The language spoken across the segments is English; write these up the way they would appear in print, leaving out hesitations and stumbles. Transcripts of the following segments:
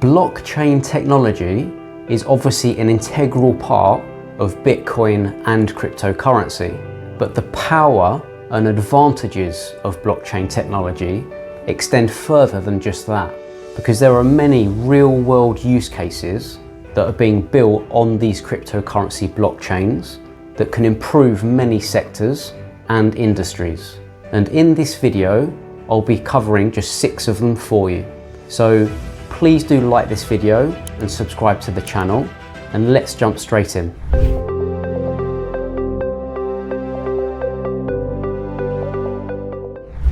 Blockchain technology is obviously an integral part of Bitcoin and cryptocurrency, but the power and advantages of blockchain technology extend further than just that, because there are many real-world use cases that are being built on these cryptocurrency blockchains that can improve many sectors and industries. And in this video, I'll be covering just 6 of them for you. So please do like this video and subscribe to the channel, and let's jump straight in.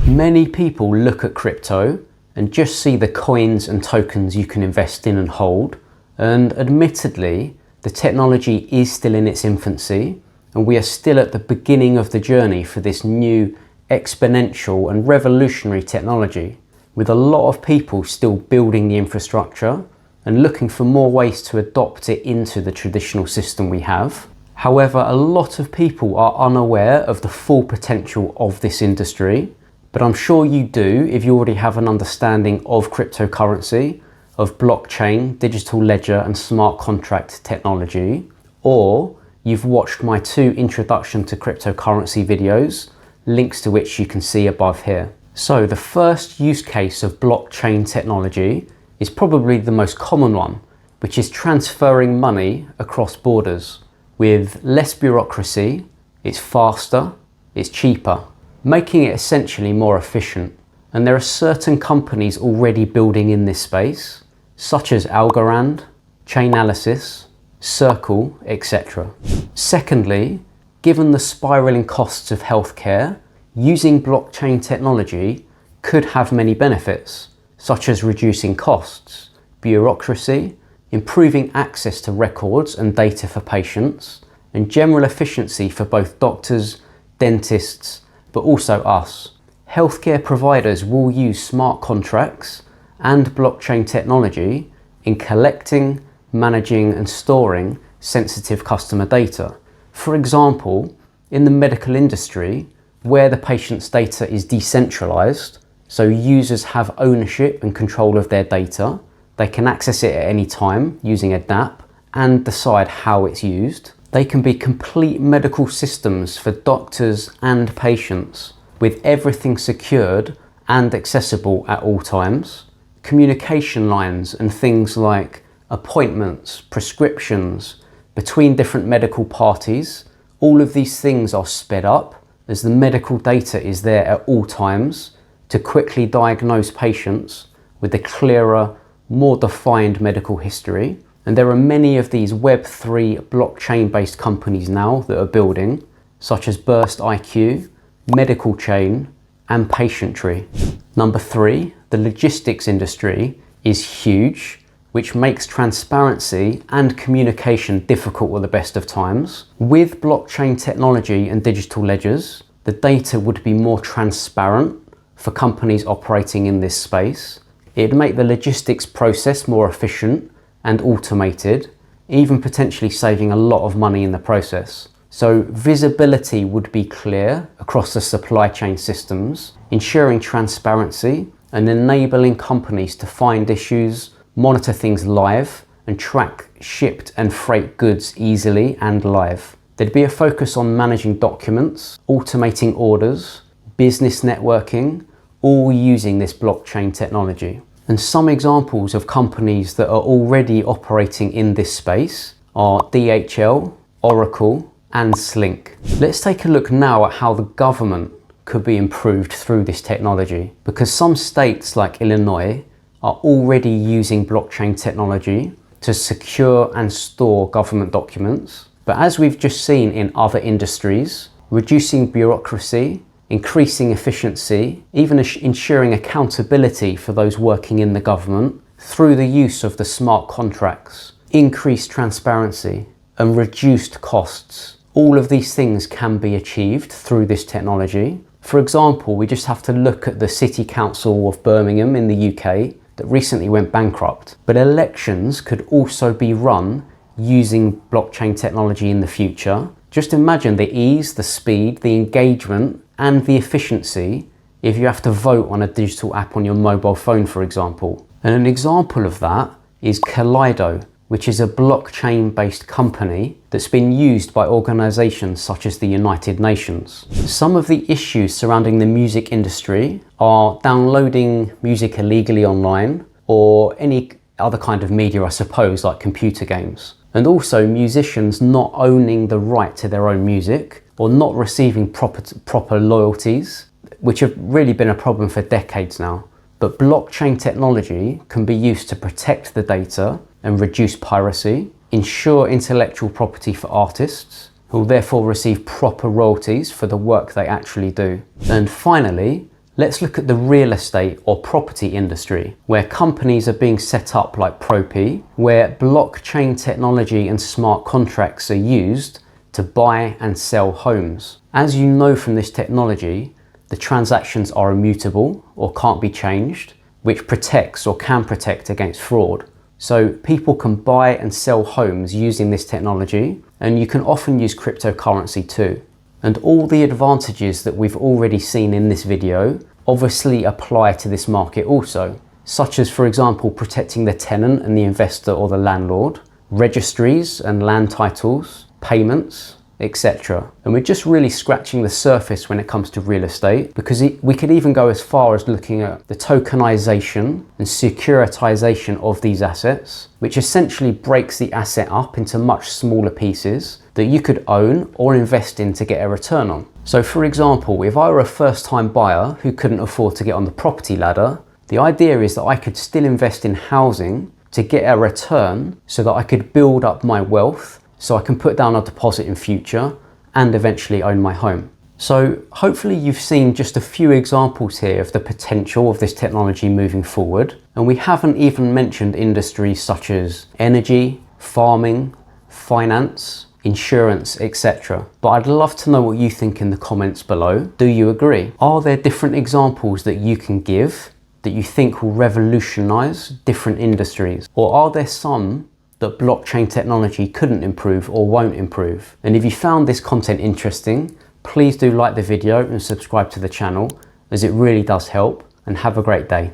Many people look at crypto and just see the coins and tokens you can invest in and hold, and admittedly, the technology is still in its infancy, and we are still at the beginning of the journey for this new exponential and revolutionary technology, with a lot of people still building the infrastructure and looking for more ways to adopt it into the traditional system we have. However, a lot of people are unaware of the full potential of this industry, but I'm sure you do if you already have an understanding of cryptocurrency, of blockchain, digital ledger and smart contract technology, or you've watched my 2 introduction to cryptocurrency videos, links to which you can see above here. So the first use case of blockchain technology is probably the most common one, which is transferring money across borders. With less bureaucracy, it's faster, it's cheaper, making it essentially more efficient. And there are certain companies already building in this space, such as Algorand, Chainalysis, Circle, etc. Secondly, given the spiraling costs of healthcare, using blockchain technology could have many benefits, such as reducing costs, bureaucracy, improving access to records and data for patients, and general efficiency for both doctors, dentists, but also us. Healthcare providers will use smart contracts and blockchain technology in collecting, managing and storing sensitive customer data. For example, in the medical industry, where the patient's data is decentralized, so users have ownership and control of their data, they can access it at any time using a dApp and decide how it's used. They can be complete medical systems for doctors and patients, with everything secured and accessible at all times. Communication lines and things like appointments, prescriptions, between different medical parties, all of these things are sped up as the medical data is there at all times to quickly diagnose patients with a clearer, more defined medical history. And there are many of these Web3 blockchain-based companies now that are building, such as Burst IQ, Medical Chain, and Patient Tree. Number 3, the logistics industry is huge, which makes transparency and communication difficult at the best of times. With blockchain technology and digital ledgers, the data would be more transparent for companies operating in this space. It'd make the logistics process more efficient and automated, even potentially saving a lot of money in the process. So visibility would be clear across the supply chain systems, ensuring transparency and enabling companies to find issues, monitor things live, and track shipped and freight goods easily and live. There'd be a focus on managing documents, automating orders, business networking, all using this blockchain technology. And some examples of companies that are already operating in this space are DHL, Oracle, and Slink. Let's take a look now at how the government could be improved through this technology, because some states like Illinois are already using blockchain technology to secure and store government documents. But as we've just seen in other industries, reducing bureaucracy, increasing efficiency, even ensuring accountability for those working in the government through the use of the smart contracts, increased transparency and reduced costs. All of these things can be achieved through this technology. For example, we just have to look at the City Council of Birmingham in the UK that recently went bankrupt. But elections could also be run using blockchain technology in the future. Just imagine the ease, the speed, the engagement, and the efficiency if you have to vote on a digital app on your mobile phone, for example. And an example of that is Kaleido, which is a blockchain-based company that's been used by organisations such as the United Nations. Some of the issues surrounding the music industry are downloading music illegally online, or any other kind of media, I suppose, like computer games. And also musicians not owning the right to their own music, or not receiving proper royalties, which have really been a problem for decades now. But blockchain technology can be used to protect the data and reduce piracy, ensure intellectual property for artists, who will therefore receive proper royalties for the work they actually do. And finally, let's look at the real estate or property industry, where companies are being set up like Propi, where blockchain technology and smart contracts are used to buy and sell homes. As you know from this technology, the transactions are immutable or can't be changed, which protects or can protect against fraud. So people can buy and sell homes using this technology, and you can often use cryptocurrency too. And all the advantages that we've already seen in this video obviously apply to this market also, such as, for example, protecting the tenant and the investor or the landlord, registries and land titles, payments, etc. And we're just really scratching the surface when it comes to real estate, because we could even go as far as looking at the tokenization and securitization of these assets, which essentially breaks the asset up into much smaller pieces that you could own or invest in to get a return on. So for example, if I were a first-time buyer who couldn't afford to get on the property ladder, the idea is that I could still invest in housing to get a return so that I could build up my wealth, so I can put down a deposit in future and eventually own my home. So hopefully you've seen just a few examples here of the potential of this technology moving forward. And we haven't even mentioned industries such as energy, farming, finance, insurance, etc. But I'd love to know what you think in the comments below. Do you agree? Are there different examples that you can give that you think will revolutionize different industries? Or are there some that blockchain technology couldn't improve or won't improve? And if you found this content interesting, please do like the video and subscribe to the channel, as it really does help, and have a great day.